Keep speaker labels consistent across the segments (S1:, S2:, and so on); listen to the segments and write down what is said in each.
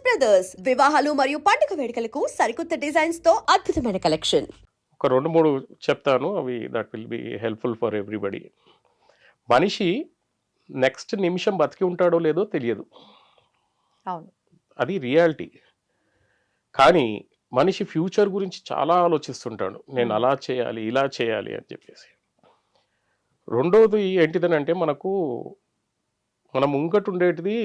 S1: Brothers వివాహాలు మరియు పండుగ వేడుకలకు సరికొత్త డిజైన్స్ తో అద్భుతమైన కలెక్షన్.
S2: ఒక 2-3 చెప్తాను, అవి that will be helpful for everybody. మనిషి నెక్స్ట్ నిమిషం బతికి ఉంటాడో లేదో తెలియదు,
S3: అవును.
S2: అది రియాలిటీ. కానీ మనిషి ఫ్యూచర్ గురించి చాలా ఆలోచిస్తుంటాడు, నేను అలా చేయాలి ఇలా చేయాలి అని చెప్పేసి. రెండోది ఏంటిదనంటే మనకు మన ముంగట ఉండేటిది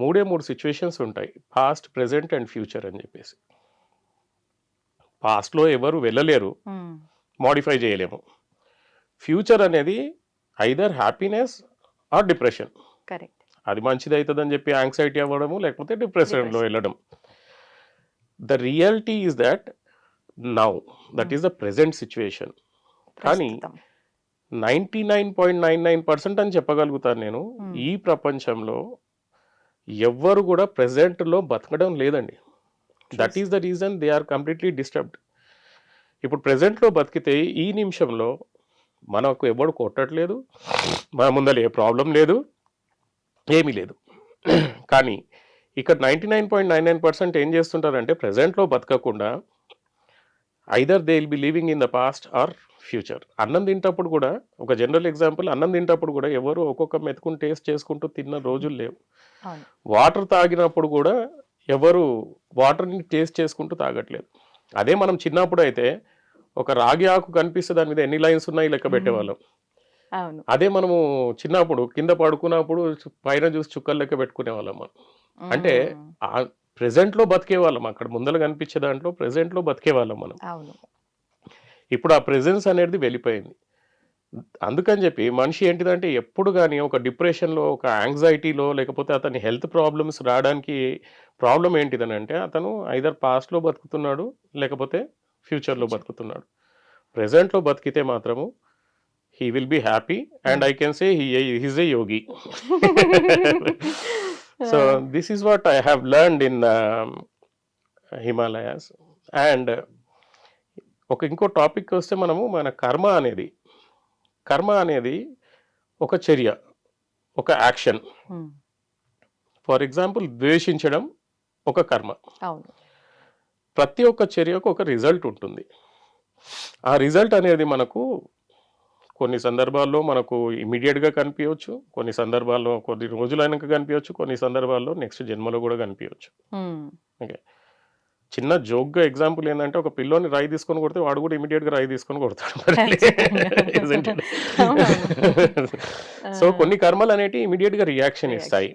S2: 3 సిచ్యువేషన్స్ ఉంటాయి, పాస్ట్, ప్రెజెంట్ అండ్ ఫ్యూచర్ అని చెప్పేసి. పాస్ట్లో ఎవరు వెళ్ళలేరు, మోడిఫై చేయలేము. ఫ్యూచర్ అనేది either happiness are depression.
S3: Correct.
S2: అది మంచిది అవుతుందని చెప్పి యాంగ్జైటీ అవ్వడము, లేకపోతే డిప్రెషన్లో వెళ్ళడం. The reality is that now, that is the present situation. కానీ 99.99% అని చెప్పగలుగుతాను నేను, ఈ ప్రపంచంలో ఎవ్వరు కూడా ప్రెజెంట్లో బతకడం లేదండి. That is the reason they are completely disturbed. ఇప్పుడు ప్రెజెంట్లో బతికితే ఈ నిమిషంలో మనకు ఎవడు కొట్టట్లేదు, మన ముందర ఏ ప్రాబ్లం లేదు, ఏమీ లేదు. కానీ ఇక్కడ 99.99% ఏం చేస్తుంటారంటే ప్రెజెంట్లో బతకకుండా either they will be living in the past or future. అన్నం తింటప్పుడు కూడా, ఒక జనరల్ ఎగ్జాంపుల్, అన్నం తింటప్పుడు కూడా ఎవరు ఒక్కొక్క మెతుకుని టేస్ట్ చేసుకుంటూ తిన్న రోజులు లేవు. వాటర్ తాగినప్పుడు కూడా ఎవరు వాటర్ని టేస్ట్ చేసుకుంటూ తాగట్లేదు. అదే మనం చిన్నప్పుడు అయితే ఒక రాగి ఆకు కనిపిస్తే దాని మీద ఎన్ని లైన్స్ ఉన్నాయి లెక్క పెట్టేవాళ్ళం. అదే మనము చిన్నప్పుడు కింద పడుకున్నప్పుడు పైన చూసి చుక్కలు లెక్క పెట్టుకునే వాళ్ళం మనం. అంటే ప్రెజెంట్లో బతికే వాళ్ళం, అక్కడ ముందర కనిపించే దాంట్లో ప్రెజెంట్లో బతికే వాళ్ళం మనం. ఇప్పుడు ఆ ప్రెజెన్స్ అనేది వెళ్ళిపోయింది. అందుకని చెప్పి మనిషి ఏంటిదంటే ఎప్పుడు కానీ ఒక డిప్రెషన్లో, ఒక యాంగ్జైటీలో, లేకపోతే అతని హెల్త్ ప్రాబ్లమ్స్ రావడానికి ప్రాబ్లం ఏంటిదనంటే అతను ఐదర్ పాస్ట్లో బతుకుతున్నాడు, లేకపోతే ఫ్యూచర్లో బతుకుతున్నాడు. ప్రెజెంట్లో బతికితే మాత్రము he will be happy and I can say he's a yogi. So this is what I have learned in Himalayas. And ఇంకో టాపిక్ వస్తే మనము మన కర్మ అనేది ఒక చర్య, ఒక యాక్షన్. ఫర్ ఎగ్జాంపుల్ ద్వేషించడం ఒక కర్మ. ప్రతి ఒక్క చర్యకు ఒక రిజల్ట్ ఉంటుంది. ఆ రిజల్ట్ అనేది మనకు కొన్ని సందర్భాల్లో మనకు ఇమీడియట్గా కనిపించవచ్చు, కొన్ని సందర్భాల్లో కొన్ని రోజులైనాక కనిపించవచ్చు, కొన్ని సందర్భాల్లో నెక్స్ట్ జన్మలో కూడా కనిపించవచ్చు. ఓకే, చిన్న జోక్గా ఎగ్జాంపుల్ ఏంటంటే ఒక పిల్లోని రాయి తీసుకొని కొడితే వాడు కూడా ఇమీడియట్గా రాయి తీసుకొని కొడతాడు. సో కొన్ని కర్మలు అనేవి ఇమీడియట్గా రియాక్షన్ ఇస్తాయి.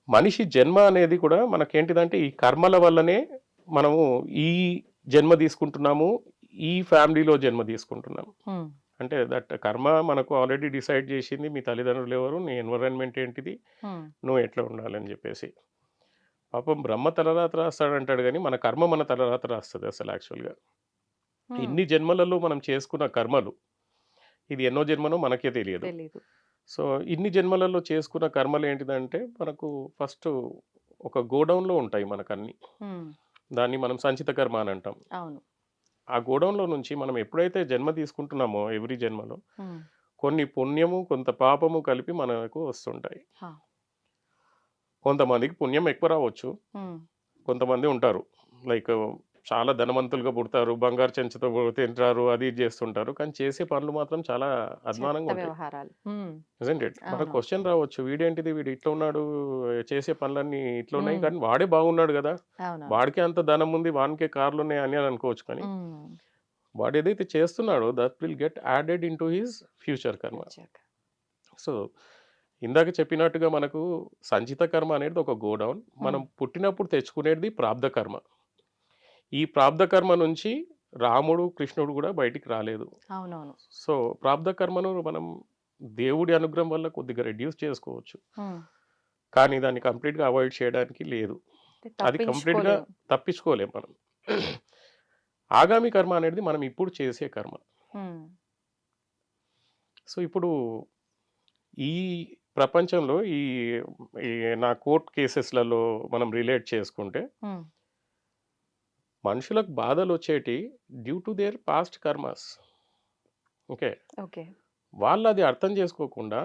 S2: మనిషి జన్మ అనేది కూడా మనకేంటిదంటే ఈ కర్మల వల్లనే మనము ఈ జన్మ తీసుకుంటున్నాము, ఈ ఫ్యామిలీలో జన్మ తీసుకుంటున్నాము. అంటే దట్ కర్మ మనకు ఆల్రెడీ డిసైడ్ చేసింది, మీ తల్లిదండ్రులు ఎవరు, నీ ఎన్విరాన్మెంట్ ఏంటిది, నువ్వు ఎట్లా ఉండాలని చెప్పేసి. పాపం బ్రహ్మ తలరాత రాస్తాడంటాడు, కానీ మన కర్మ మన తలరాత రాస్తుంది అసలు యాక్చువల్గా. ఇన్ని జన్మలలో మనం చేసుకున్న కర్మలు, ఇది ఎన్నో జన్మనో మనకే తెలియదు. సో ఇన్ని జన్మలలో చేసుకున్న కర్మలు ఏంటిదంటే మనకు ఫస్ట్ ఒక గోడౌన్లో ఉంటాయి మనకన్నీ. దాన్ని మనం సంచిత కర్మ అని అంటాం. ఆ గోడౌన్లో నుంచి మనం ఎప్పుడైతే జన్మ తీసుకుంటున్నామో ఎవ్రీ జన్మలో కొన్ని పుణ్యము కొంత పాపము కలిపి మనకు వస్తుంటాయి. కొంతమందికి పుణ్యం ఎక్కువ రావచ్చు, కొంతమంది ఉంటారు లైక్ చాలా ధనవంతులుగా పుడతారు, బంగారు చెంచుతో తింటారు, అది చేస్తుంటారు, కానీ చేసే పనులు మాత్రం చాలా అధ్వానంగా ఉంటాయి. మన క్వశ్చన్ రావచ్చు, వీడేంటిది, వీడు ఇట్లా ఉన్నాడు, చేసే పనులన్నీ ఇట్లా ఉన్నాయి, కానీ వాడే బాగున్నాడు కదా, వాడికే అంత ధనం ఉంది, వానికే కార్లు ఉన్నాయి అని అనుకోవచ్చు. కానీ వాడు ఏదైతే చేస్తున్నాడో that will get added in to his future కర్మ. సో ఇందాక చెప్పినట్టుగా మనకు సంచిత కర్మ అనేది ఒక గోడౌన్. మనం పుట్టినప్పుడు తెచ్చుకునేది ప్రాబ్ధ కర్మ. ఈ ప్రాబ్ధ కర్మ నుంచి రాముడు, కృష్ణుడు కూడా బయటికి రాలేదు. సో ప్రాబ్ధ కర్మను మనం దేవుడి అనుగ్రహం వల్ల కొద్దిగా రెడ్యూస్ చేసుకోవచ్చు, కానీ దాన్ని కంప్లీట్గా అవాయిడ్ చేయడానికి లేదు. అది కంప్లీట్గా తప్పించుకోలేం మనం. ఆగామి కర్మ అనేది మనం ఇప్పుడు చేసే కర్మ. సో ఇప్పుడు ఈ ప్రపంచంలో ఈ నా కోర్ట్ కేసెస్లలో మనం రిలేట్ చేసుకుంటే మనుషులకు బాధలు వచ్చేటి due to their past karmas. Okay, వాళ్ళు అది అర్థం చేసుకోకుండా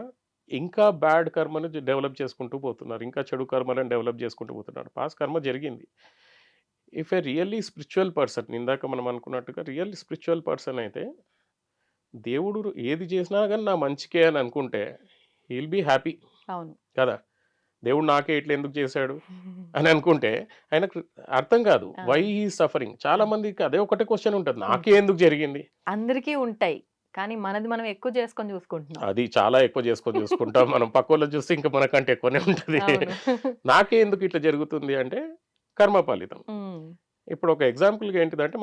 S2: ఇంకా బ్యాడ్ కర్మను డెవలప్ చేసుకుంటూ పోతున్నారు. ఇంకా చెడు కర్మలను డెవలప్ చేసుకుంటూ పోతున్నారు. పాస్ట్ కర్మ జరిగింది. If a really spiritual person ఇందాక మనం అనుకున్నట్టుగా రియల్ స్పిరిచ్యువల్ పర్సన్ అయితే దేవుడు ఏది చేసినా గాని నా మంచికే అని అనుకుంటే హి విల్ బీ హ్యాపీ
S3: అవును.
S2: కదా! దేవుడు నాకే ఇట్లా ఎందుకు చేశాడు అని అనుకుంటే ఆయనకు అర్థం కాదు.
S3: Ah!
S2: Why he is suffering. చాలా
S3: ఆ!
S2: మందికి అదే ఒకటే క్వెషన్ ఉంటది. నాకే
S3: ఉంటుంది.
S2: ఎందుకు జరిగింది?
S3: అందరికీ ఉంటాయి. కానీ మనది మనం ఎక్కువ చేసుకొని చూసుకుంటున్నాం.
S2: అది చాలా ఎక్కువ చేసుకొని చూసుకుంటాం. మనం పక్కోళ్ళని చూస్తే ఇంకా మనకంటే ఎక్కువనే ఉంటది.
S3: అవును.
S2: నాకే ఎందుకు ఇట్లా జరుగుతుంది అంటే కర్మ ఫలితం.
S3: హ్మ్.
S2: ఇప్పుడు ఒక ఎగ్జాంపుల్‌గా ఏంటిదంటే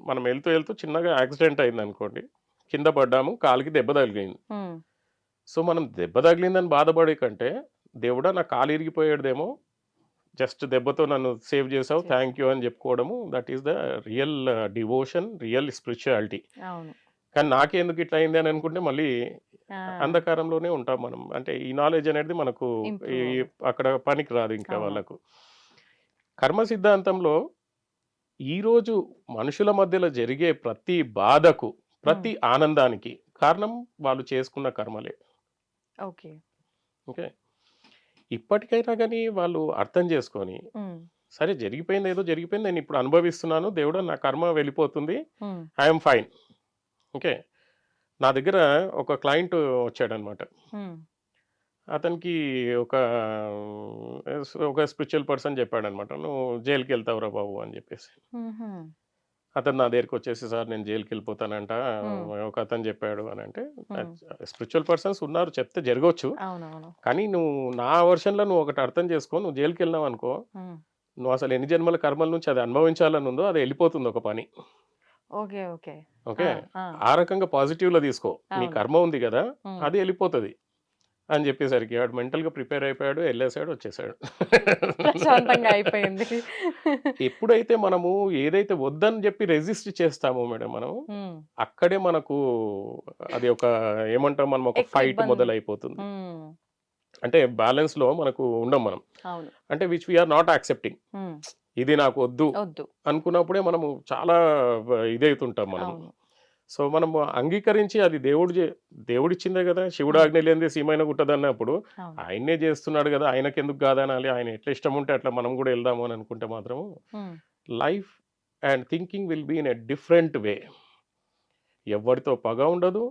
S2: మనం వెళ్తూ వెళ్తూ చిన్నగా యాక్సిడెంట్ అయిందనుకోండి. కింద పడ్డాము. కాలుకి దెబ్బ తగిలింది.
S3: హ్మ్.
S2: సో, మనం దెబ్బ తగిలిందని బాధపడే కంటే, దేవుడా నా కాలు ఇరిగిపోయేదేమో, జస్ట్ దెబ్బతో నన్ను సేవ్ చేసావు. థాంక్ యూ అని చెప్పుకోవడము that is the real devotion, real spirituality.
S3: అవును.
S2: కానీ నాకెందుకు ఇట్లా అయింది అని అనుకుంటే మళ్ళీ
S3: ఆ!
S2: అంధకారంలోనే ఉంటాం మనం. అంటే ఈ నాలెడ్జ్ అనేది మనకు ఈ
S3: ఇంప్రూవ్ అవ్వదు.
S2: అక్కడ పనికి రాదు ఇంకా
S3: అవును.
S2: వాళ్ళకు. కర్మ సిద్ధాంతంలో ఈరోజు మనుషుల మధ్యలో జరిగే ప్రతి బాధకు,
S3: హ్మ్.
S2: ప్రతి ఆనందానికి కారణం వాళ్ళు చేసుకున్న కర్మలే.
S3: ఓకే.
S2: ఓకే. ఇప్పటికైనా గాని వాళ్ళు అర్థం చేసుకొని,
S3: హ్మ్.
S2: సరే జరిగిపోయింది ఏదో జరిగిపోయింది. నేనిప్పుడు అనుభవిస్తున్నాను. దేవుడా నా కర్మ వెళ్ళిపోతుంది.
S3: హ్మ్.
S2: I am fine. ఓకే. నా దగ్గర ఒక క్లయింట్ వచ్చాడనమాట.
S3: హ్మ్.
S2: అతనికి ఒక ఒక స్పిరిచ్యువల్ పర్సన్ చెప్పాడనమాట. "నువ్వు జైలుకెళ్తావురా బాబు" అని చెప్పేసి.
S3: హుహు.
S2: అతను నా దగ్గరికొచ్చేసి, "సార్ నేను జైలుకెళ్ళిపోతానంట.
S3: హ్మ్.
S2: ఒక అతను చెప్పాడు" అనంటే,
S3: హ్మ్.
S2: స్పిరిచ్యువల్ పర్సన్స్ ఉన్నారు చెప్తే జరగొచ్చు.
S3: అవునవును.
S2: కానీ నువ్వు నా వెర్షన్‌లో నువ్వు ఒకటి అర్థం చేసుకో. నువ్వు జైలుకెళ్ళినావనుకో,
S3: హ్మ్.
S2: నువ్వసలు ఎన్ని జన్మల కర్మల నుంచి అది అనుభవించాలని ఉందో అది ఎళ్ళిపోతుంది ఒక పని.
S3: ఓకే. ఓకే. ఆ!
S2: ఓకే.
S3: ఆ!
S2: ఆ రకంగా పాజిటివ్‌లో తీసుకో. నీ
S3: అవును.
S2: కర్మ ఉంది గదా!
S3: హ్మ్.
S2: అది ఎళ్ళిపోతది అని చెప్పేసరికి వాడు మెంటల్‌గా ప్రిపేర్ అయిపోయాడు. ఎళ్ళేసాడు, వచ్చేసాడు.
S3: ప్రశాంతంగా అయిపోయింది.
S2: ఎప్పుడైతే మనము ఏదైతే వద్దని చెప్పి రెసిస్ట్ చేస్తామో మేడం మనం,
S3: హ్మ్.
S2: అక్కడే మనకు అది ఒక ఏమంటాం మనం ఒక
S3: ఎక్కువ
S2: ఫైట్
S3: ఇబ్బంది.
S2: మొదలైపోతుంది.
S3: హ్మ్.
S2: అంటే బ్యాలెన్స్‌లో మనకు ఉండం మనం.
S3: అవును.
S2: అంటే which we are not accepting.
S3: Hmm.
S2: ఇది నాకు వద్దు
S3: ఒద్దు.
S2: అనుకున్నప్పుడే మనము చాలా ఇదైతుంటాం మనము.
S3: అవును.
S2: సో, మనము అంగీకరించి అది దేవుడిచ్చిందే గదా! శివుడు
S3: హ్మ్.
S2: ఆజ్ఞ లేనిదే సీమైనా గుట్టదన్నప్పుడు,
S3: అవును.
S2: ఆయన్నే చేస్తున్నాడు గదా! ఆయనకెందుకు కాదనాలి? ఆయన ఎట్లా ఇష్టం ఉంటే అట్లా మనం గూడా ఎళ్దాము అని అనుకుంటే మాత్రము,
S3: హ్మ్.
S2: Life and thinking will be in a different way. ఎవ్వడితో పగ ఉండదు.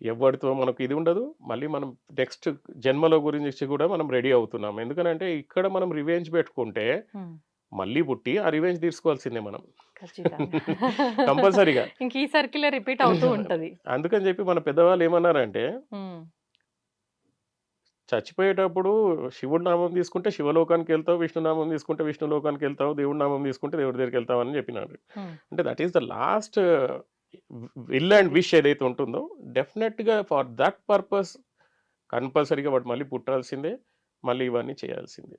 S2: ఎవ్వడితో మనకు ఇది ఉండదు. మళ్ళీ మనం నెక్స్ట్ జన్మల గురించి కూడా మనం రెడీ అవుతున్నాం. ఎందుకనంటే ఇక్కడ మనం రివెంజ్ పెట్టుకుంటే,
S3: హ్మ్.
S2: మళ్ళీ పుట్టి ఆ రివెంజ్ తీర్చుకోవాల్సిందే మనం.
S3: ఖచ్చితంగా.
S2: కంపల్సరీగా.
S3: ఇంక ఈ సర్కిలే రిపీట్ అవుతూ ఉంటది.
S2: అందుకని చెప్పి మన పెద్దవాళ్ళు ఏమన్నారంటే,
S3: హ్మ్.
S2: చచ్చిపోయేటప్పుడు శివుడి నామం తీసుకుంటే శివలోకానికెళ్తావు, విష్ణు నామం తీసుకుంటే విష్ణు లోకానికెళ్తావు, దేవుడి నామం తీసుకుంటే దేవుడి దగ్గరికెళ్తావు అని చెప్పినారు.
S3: హ్మ్.
S2: అంటే that is the last will and
S3: అది.
S2: విష్ ఏదైతే ఉంటుందో, డెఫినిట్‌గా ఫర్ దట్ పర్పస్ కంపల్సరీగా వాడు మళ్ళీ పుట్టాల్సిందే. మళ్ళీ ఇవన్నీ చేయాల్సిందే.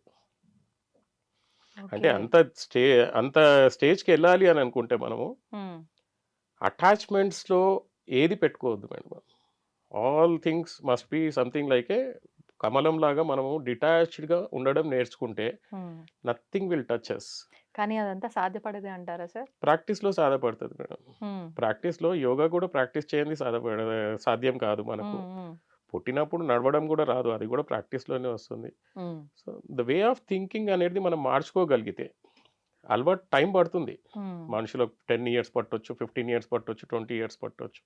S2: అంటే
S3: ఓకే.
S2: స్టే అంత స్టేజ్‌కెళ్ళాలి అని అనుకుంటే మనము
S3: హ్మ్.
S2: అటాచ్‌మెంట్స్‌లో ఏది పెట్టుకోవద్దు madam. All things must be something like a కమలంలాగా మనము డిటాచ్డ్‌గా ఉండడం నేర్చుకుంటే
S3: హ్మ్.
S2: Nothing will touch us.
S3: కానీ అదంతా సాధ్యపడదే అంటారా సార్?
S2: ప్రాక్టీస్‌లో సాధ్యపడతది మేడం.
S3: హ్మ్.
S2: ప్రాక్టీస్‌లో యోగా కూడా ప్రాక్టీస్ చేయంది సాధ్యం కాదు మనకు.
S3: హ్మ్. హ్మ్.
S2: పుట్టినప్పుడు నడవడం కూడా రాదు. అది కూడా ప్రాక్టీస్‌లోనే వస్తుంది.
S3: హ్మ్.
S2: So, the way of thinking అనేది మనం మార్చుకోగలిగితే అలవాటు టైం పడుతుంది.
S3: హ్మ్.
S2: మనుషులకు 10 ఇయర్స్ పట్టొచ్చు, 15 ఇయర్స్ పట్టొచ్చు, 20 ఇయర్స్ పట్టొచ్చు.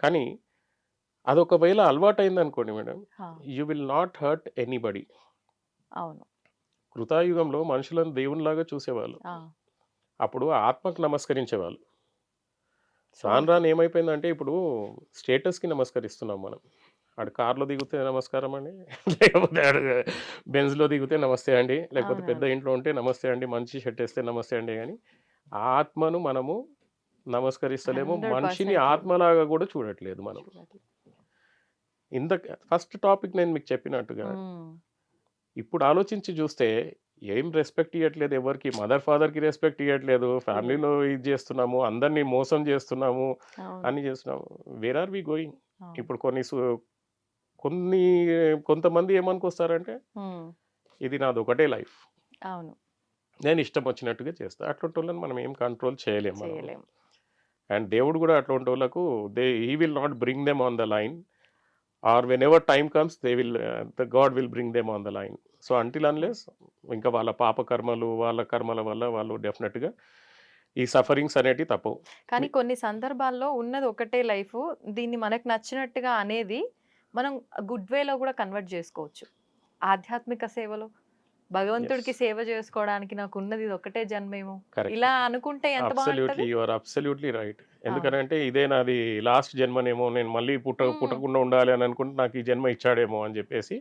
S2: కానీ అదొకవేళ అలవాటయిందనుకోండి మేడం,
S3: ఆ!
S2: You will not hurt anybody.
S3: అవును.
S2: కృతాయుగంలో మనుషులను దేవునిలాగా చూసేవాళ్ళు.
S3: ఆ!
S2: అప్పుడు ఆత్మకు నమస్కరించేవాళ్ళు. రాను
S3: సోల్‌కి.
S2: రాను ఏమైపోయిందంటే ఇప్పుడు స్టేటస్‌కి నమస్కరిస్తున్నాం మనం. ఆడు కార్‌లో దిగితే నమస్కారం అండి. లేకపోతే ఆడు బెంజ్‌లో దిగితే నమస్తే అండి. లేకపోతే పెద్ద
S3: అవునవును.
S2: ఇంట్లో ఉంటే నమస్తే అండి. మంచి షర్ట్ ఏస్తే నమస్తే అండి గాని, ఆత్మను మనము నమస్కరిస్తలేము. మనిషిని
S3: 100% లేదు.
S2: ఆత్మలాగా గూడా చూడట్లేదు మనం.
S3: చూడాలి.
S2: ఫస్ట్ టాపిక్ నేను మీకు చెప్పినట్టుగా,
S3: హ్మ్.
S2: ఇప్పుడు ఆలోచించి జూస్తే ఏం రెస్పెక్ట్ ఇయ్యట్లేదు ఎవరికీ. మదర్, ఫాదర్‌కి రెస్పెక్ట్ ఇయ్యట్లేదు.
S3: ఇవ్వరు.
S2: ఫ్యామిలీలో ఇది జేస్తున్నాము. అందరిని మోసం జేస్తున్నాము.
S3: అవును.
S2: అన్ని జేస్తున్నాము. Where are we going?
S3: అవును.
S2: ఇప్పుడు కొన్ని కొంతమంది ఏమనుకొస్తారంటే,
S3: హ్మ్.
S2: ఇది నాదొకటే లైఫ్.
S3: అవును.
S2: నేను ఇష్టం వచ్చినట్టుగా చేస్తా. అట్లాంటోళ్ళని మనం ఏం కంట్రోల్ చేయలేం మనం.
S3: చేయలేం.
S2: అండ్ దేవుడు గూడా అట్లాంటోళ్ళకు he will not bring them on the line. Or whenever time comes they will the god will bring them on the line. So until unless ఇంకా వాళ్ళ పాప కర్మలు వాళ్ళ కర్మల వల్ల వాళ్ళు డెఫినెట్గా ఈ సఫరింగ్స్ అనేటివి తప్పవు.
S3: కానీ కొన్ని సందర్భాల్లో ఉన్నది ఒకటే లైఫ్, దీన్ని మనకు నచ్చినట్టుగా అనేది మనం గుడ్ వేలో కూడా కన్వర్ట్ చేసుకోవచ్చు. ఆధ్యాత్మిక సేవలో భగవంతుడికి సేవ చేసుకోవడానికి నాకు ఉన్నది ఇది ఒకటే జన్మేమో
S2: కరెక్ట్.
S3: ఇలా అనుకుంటే ఎంత
S2: అబ్సల్యూట్లీ
S3: బాగుంటది.
S2: You are absolutely right. ఎందుకనంటే ఇదే నాది లాస్ట్ జన్మనేమో, నేను మళ్ళీ పుట్టకుండా ఉండాలి అని అనుకుంటే నాకు ఈ జన్మ ఇచ్చాడేమో అని చెప్పేసి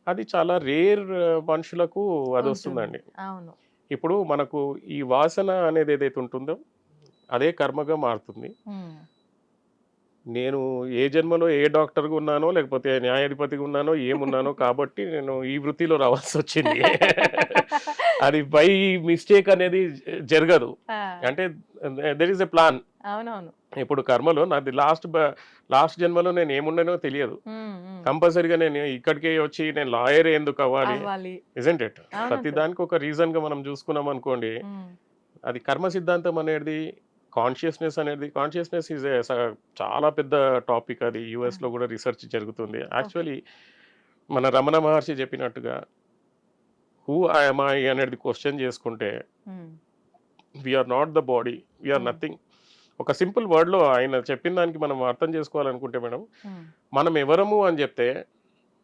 S2: అది చాలా రేర్ మనుషులకు అది
S3: ఉంటుంది.
S2: వస్తుందండి.
S3: అవును.
S2: ఇప్పుడు మనకు ఈ వాసన అనేది ఏదైతే ఉంటుందో అదే కర్మగా మారుతుంది.
S3: ఉమ్.
S2: నేను ఏ జన్మలో ఏ డాక్టర్గా ఉన్నానో లేకపోతే న్యాయాధిపతిగా ఉన్నానో ఏమున్నానో కాబట్టి నేను ఈ వృత్తిలో రావాల్సి వచ్చింది. అది బై మిస్టేక్ అనేది జరగదు.
S3: ఆ,
S2: అంటే దెర్ ఈస్ ఎ ప్లాన్.
S3: అవునవును.
S2: ఇప్పుడు కర్మలో నాది లాస్ట్ జన్మలో నేను ఏముండనో తెలియదు.
S3: ఉమ్, ఉమ్.
S2: కంపల్సరీగా నేను ఇక్కడికే వచ్చి నేను లాయర్ ఎందుకు అవ్వాలి,
S3: అవ్వాలి.
S2: Isn't it?
S3: అవును
S2: ప్రతి
S3: సార్.
S2: దానికి ఒక రీజన్ గా మనం చూసుకున్నాం అనుకోండి,
S3: ఉమ్,
S2: అది కర్మ సిద్ధాంతం అనేది కాన్షియస్నెస్ అనేది, కాన్షియస్నెస్ ఈజ్ చాలా పెద్ద టాపిక్. అది US లో కూడా రీసెర్చ్ జరుగుతుంది. యాక్చువల్లీ మన రమణ మహర్షి చెప్పినట్టుగా హూ ఐఎమ్ ఐ అనేది క్వశ్చన్ చేసుకుంటే
S3: ఉమ్,
S2: we are not the body, we are
S3: Hmm.
S2: నథింగ్. ఒక సింపుల్ వర్డ్లో ఆయన చెప్పిన దానికి మనం అర్థం చేసుకోవాలనుకుంటే మేడం,
S3: ఉమ్,
S2: మనం ఎవరము అని చెప్తే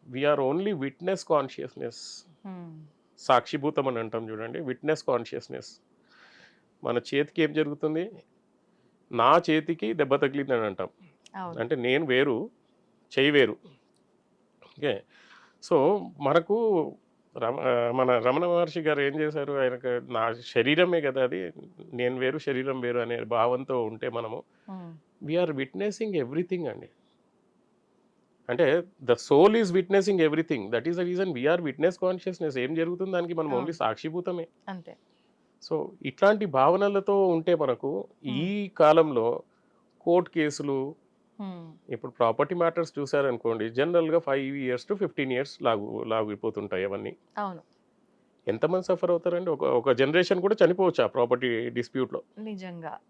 S2: వీఆర్ ఓన్లీ విట్నెస్ కాన్షియస్నెస్.
S3: ఉమ్.
S2: సాక్షిభూతం అని అంటాం చూడండి, విట్నెస్ కాన్షియస్నెస్. మన చేతికి ఏం జరుగుతుంది, నా చేతికి దెబ్బ తగిలింది అని అంటాం.
S3: అవును.
S2: అంటే నేను వేరు, చెయ్యి వేరు. ఓకే. సో మనకు మన రమణ మహర్షి గారు ఏం చేశారు, ఆయనకు నా శరీరమే కదా అది, నేను వేరు శరీరం వేరు అనే భావంతో ఉంటే మనము
S3: ఉమ్,
S2: వీఆర్ విట్నెసింగ్ ఎవ్రీథింగ్ అండి. అంటే the soul is witnessing everything. That is the reason we are witness consciousness. ఏం జరుగుతుంది దానికి మనం ఓన్లీ సాక్షిభూతమే.
S3: అంతే.
S2: సో ఇట్లాంటి భావనలతో ఉంటే మనకు ఈ కాలంలో కోర్టు కేసులు,
S3: ఉమ్,
S2: ఇప్పుడు ప్రాపర్టీ మ్యాటర్స్ చూసారనుకోండి, జనరల్గా 5 years to 15 years లాగిపోతుంటాయి అవన్నీ.
S3: అవును.
S2: ఎంతమంది సఫర్ అవుతారండి? ఒక జనరేషన్ కూడా చనిపోవచ్చు ఆ ప్రాపర్టీ డిస్ప్యూట్లో.
S3: నిజంగా